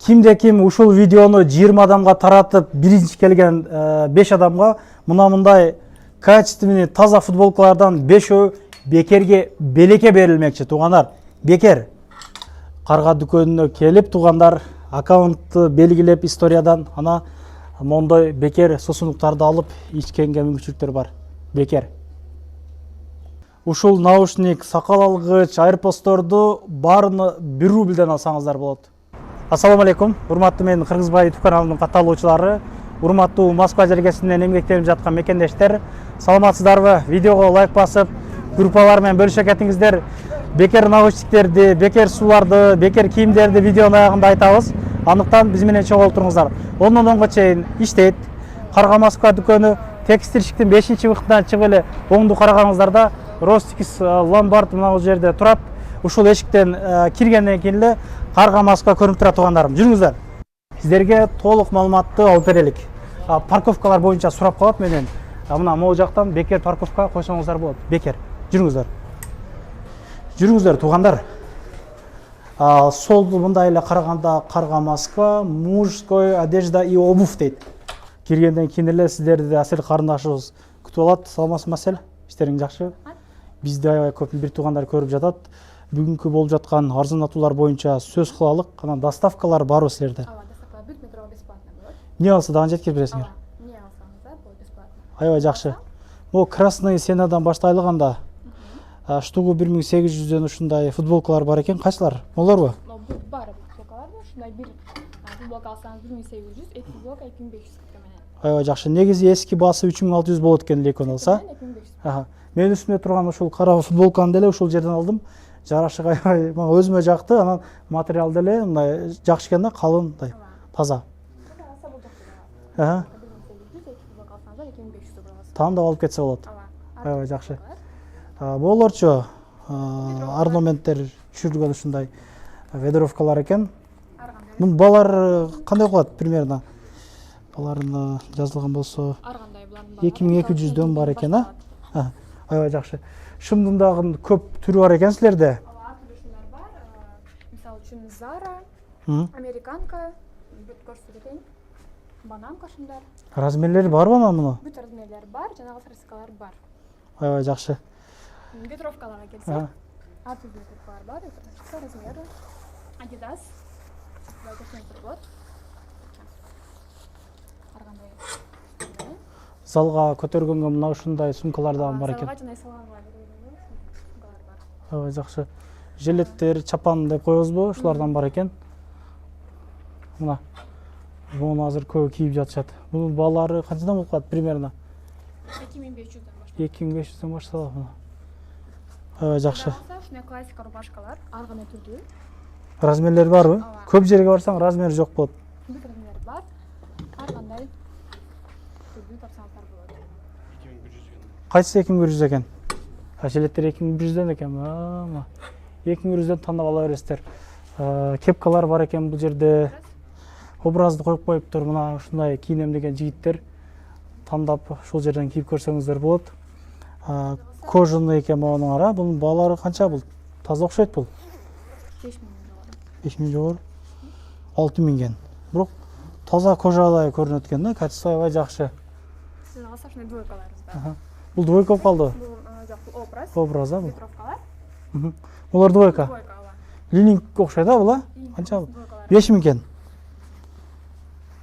Кимде ким ушул видеону 20 адамга таратып, биринчи келген 5 адамга мындай качественный таза футболкалардан 5 Бекерге белеке берилмекчи. Туугандар, Бекер карга дүкөнүнө келип, туугандар аккаунтты белгилеп историядан ана мондой Бекер сусунуктарды алып ичкенге мүмкүнчүлүктөр бар. Бекер. Ушул наушник, сакал алгыч, айрпостторду баарыны 1 рубльден алсаңыздар болот. Ассаламу алейкум. Урматтуу менин Кыргызбай YouTube каналынын катталуучулары, урматтуу Москва жергесинен эмгектенип жаткан мекендештер, саламатсыздарбы? Видеого лайк басып, группалар менен бөлүшө кетиңиздер. Бекер наушниктерди, бекер сууларды, бекер кийимдерди видеонун аягында айтабыз. Андыктан биз менен чогуу отуруңуздар. 10-10 чейин иштейт. Карга Москва дүкөнү текстильщиктин 5-выхтынан чыгып эле оңду карагаңыздарда Ростикс ломбард мына жерде турат. Ушул эшиктен киргенден кийин эле Карга Москва көрүнүп турат, туугандарым. Жүрүңүздөр. Сиздерге толук маалыматты алып берелик. Парковкалар боюнча сурап калат менен. Мына могу жактан Бекер парковка койсоңуздар болот. Бекер. Жүрүңүздөр. Жүрүңүздөр, туугандар. Солду мындай эле караганда Карга Москва, мужской одежда и обувь дейт. Киргенден кийин эле сиздерди Асел карындашыбыз күтүп алат. Саламатсызбы, Асел? Иштериң жакшы? Бизди аябай көп бир туугандар көрүп жатат. Бүгүнкү болуп жаткан арзанатуулар боюнча сөз кылалык. Анан доставкалар барбы силерде? Доставка бүт метро бесплатно болот. Не алса дагы жеткирип бересиңер? Не алсаңыздар, болот бесплатно. Аябай жакшы. Могу красный сенадан баштайлык анда. Штугу 1800дөн ушундай футболкалар бар экен. Кайсылар? Молорбу? Бар футболкалар бар. Ушундай бир футболка алсаңыз 1800, эки футболка 2500 менен. Аябай жакшы. Негизи эски баасы 3600 болот экен лекон алса. 2500. Мен үстүмө турган ушул кара футболканы деле ушул жерден алдым. Жарашык аябай мага өзүмө жакты. Анан материал деле мындай жакшы экен да, калын, мындай таза. Тандап алып кетсе болот. Аябай жакшы. Болорчу орнаменттер түшүрүлгөн ушундай ведровкалар экен. Мун балар кандай кылат примерно? Баларын жазылган болсо 2200дөн бар экен, а? Аябай жакшы. Шымдын дагы көп түрү бар экен силерде. Ушундар бар. Мисалы үчүн Zara, Американка, бүт көрсөтөйүн. Бананка шымдар. Размерлери барбы муну? Бүт размерлери бар, жанагы сырскалар бар. Аябай жакшы. Ветровкаларга келсек, ветровкалар бар, размери. Adidas. Вот. Залга көтөргөнгө мына ушундай сумкалардан бар экен. Залга жана салганга сумкалар бар. Аябай жакшы. Жилеттер, чапан деп коебузбу? Ушулардан бар экен. Мына. Буну азыр көп кийип жатышат. Бунун баалары канчадан болуп калат примерно? 2500дөн башталат. 2500дөн башталат мына. Аябай жакшы. Ушундай классика рубашкалар, ар кандай түрдүү. Размерлери барбы? Көп жерге барсаң размери жок болот. Бүт размери бар. Ар кандай түрдүү тапсаңыздар болот. 2100. Кайсы 2100 экен? Жилеттер 2100дөн экен. 2100дөн тандап ала бересиздер. Кепкалар бар экен бул жерде. Образды коюп коюптур. Мына ушундай кийинем деген жигиттер тандап ушул жерден кийип көрсөңүздөр болот. Кожаный экен монун ара. Бунун баалары канча бул? Таза окшойт бул. 5000 жогору. 6000 ген. Бирок таза кожадай көрүнөт экен да, качество аябай жакшы. Сиздин алса ушундай двойкаларыбыз бар. Бул двойка болуп калды. Бул жок, бул образ. Образ, бул. Ветровкалар. Булар двойка. Двойка, ооба. Лининг окшойт да, бул? Канча бул? 5000 ген.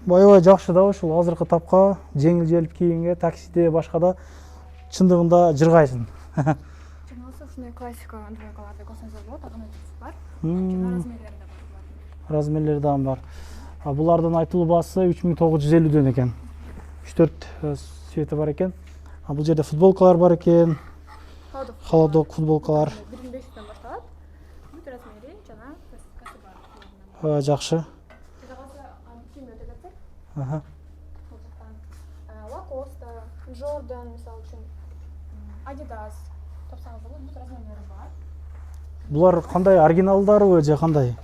Аябай жакшы да ушул азыркы тапка, жеңил желип кийгенге, таксиде, башкада чындыгында жыргайсың. Жана алса ушундай классика двойкаларды көрсөңүздөр болот, ар кандай түрүсү бар. Жана размерлери да бар. Размерлери да бар. Булардын айтылуу баасы 3950дөн экен. 3-4 цвети бар экен. Бул жерде футболкалар бар экен. Холодок футболкалар. 1500дөн башталат. Бүт размери жана классикасы бар. Жакшы. Lacoste, Jordan, мисалы үчүн, Adidas тапсаңыздар болот, бүт размерлери бар. Булар кандай, оригиналдарбы же кандай?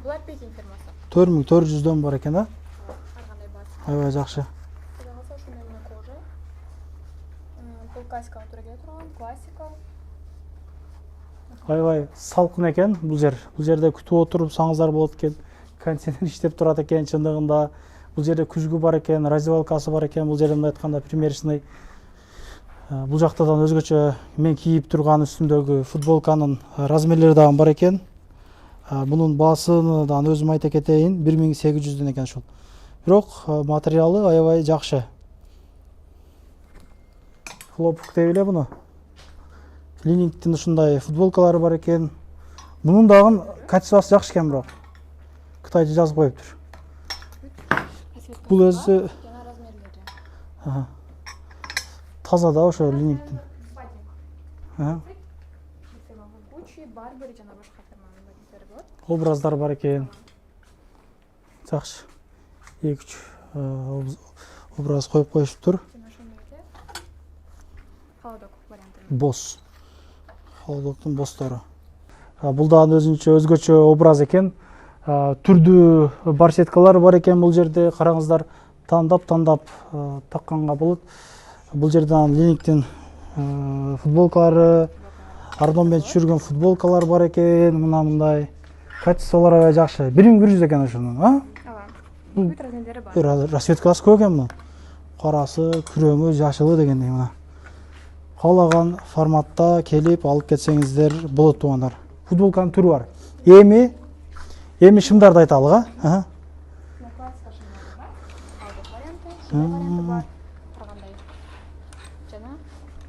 Булар Peking фирмасы. 4400дөн бар экен, да? Ар кандай бар. Аябай жакшы. Алса ушундай мына кожа. Бул классикага туура келе турган, классика. Аябай салкын экен бул жер. Бул жерде күтүп отурсаңыздар болот экен. кондиционер иштеп турат экен чындыгында. Бул жерде күзгү бар экен, раздевалкасы бар экен. Бул жерде мындай айтканда примерочный. Бул жактадан өзгөчө мен кийип турган үстүмдөгү футболканын размерлери дагы бар экен. Bunun baasını da özüm ayta кетейин 1800'den eкен ушул. Бирок материалы аябай жакшы. Хлопук деп эле буну. Линингтин ушундай футболкалары бар экен. Мунун дагы качествасы жакшы экен бирок. Кытайча жазып коюптур. Бул өзү таза да ошо Линингтин. Образдар бар экен. Жакшы. 2-3 образ коюп коюшуптур. Бос. Холодоктун бостору. Бул дагы өзгөчө образ экен. Түрдүү барсеткалар бар экен бул жерде. Караңыздар, тандап такканга болот. Бул жерден Линингтин футболкалары, ардон түшүргөн футболкалар бар экен. Мындай качестволор аябай жакшы. 1100 экен ошонун, а? Бүт размерлери бар. Расцветкасы көп экен бул. Карасы, күрөмү, жашылы дегендей мына. Каалаган форматта келип алып кетсеңиздер болот туугандар. Футболканын түрү бар. Эми шымдарды айталык, а?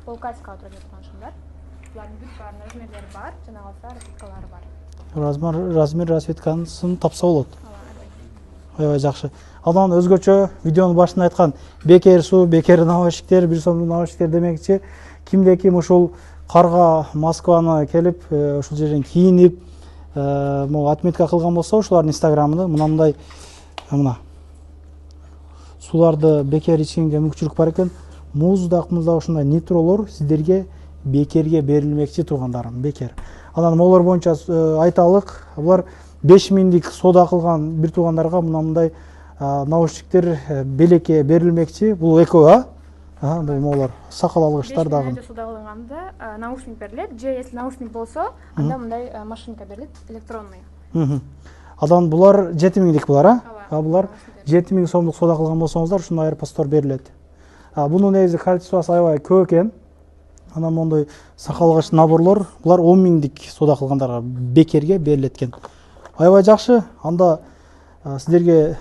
Полкаска отурат жаткан шымдар. Булардын бүт баардын размерлери бар, жана калса расцветкалары бар. Размер расцветкасын тапса болот. Аябай жакшы. Андан өзгөчө видеонун башында айткан бекер суу, бекер наушниктер, 1 сомдук наушниктер демекчи, кимде ким ушул карга Москваны келип, ушул жерден кийинип, отметка кылган болсо, ушулардын инстаграмында мындай сууларды бекер ичкенге мүмкүнчүлүк бар экен. Муздак ушундай нитролор сиздерге бекерге берилмекчи туугандарым, бекер. Анан молор боюнча айталык, булар 5000дик соода кылган бир туугандарга мындай наушниктер белекке берилмекчи. Бул эко, бул молор сакал алгычтар дагы. 5000 соода кылганда наушник берилет, же если наушник болсо, анда мындай машинка берилет, электронный. Адан булар 7000дик булар, булар 7000 сомдук соода кылган болсоңуздар, ушундай AirPods'тор берилет. Бунун негизи качествосы аябай көп экен. Анан мондой сакал алгыч наборлор, булар 10000дик соода кылгандарга бекерге берилет экен. Аябай жакшы. Анда сиздерге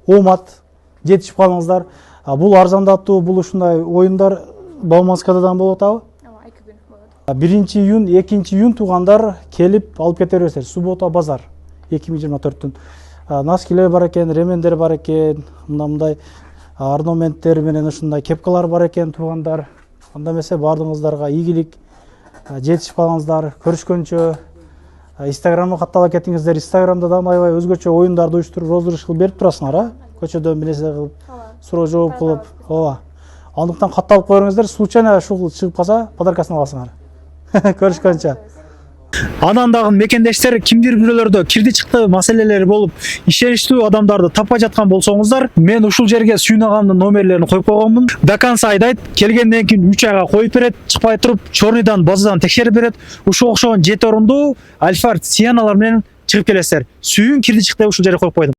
оомат жетишип калыңыздар. Бул арзандатуу, бул ушундай оюндар Бауманскадан болот абы? 2 күн болот. 1-июнь, 2-июнь туугандар келип алып кете бересиздер. Суббота базар 2024-түн. Носкилер бар экен, ремендер бар экен, мындай орнаменттер менен ушундай кепкалар бар экен туугандар. Анда эмесе баардыгыңыздарга ийгилик, жетишип калыңыздар. Көрүшкөнчө Инстаграмга каттала кетиңиздер. Инстаграмда да аябай өзгөчө оюндарды уюштуруп, розыгрыш кылып берип турасыңар, көчөдөн билесе кылып, суроо жооп кылып, андыктан катталып коюңуздар. Случайно ушул чыгып калса, подаркасын аласыңар. Көрүшкөнчө. Анан дагы мекендештер кимдир бирөөлөрдө кирди чыкты маселелери болуп, ишеничтүү адамдарды таппай жаткан болсоңуздар, мен ушул жерге сүйнагамдын номерлерин коюп койгонмун. До конца айдайт, келгенден кийин 3 айга коюп берет, чыкпай туруп, чорныйдан базадан текшерип берет. Ушул окшогон 7 орундуу Альфард Сиеналар менен чыгып келесиздер. Сүйүн кирди чыкты ушул жерге коюп койдум.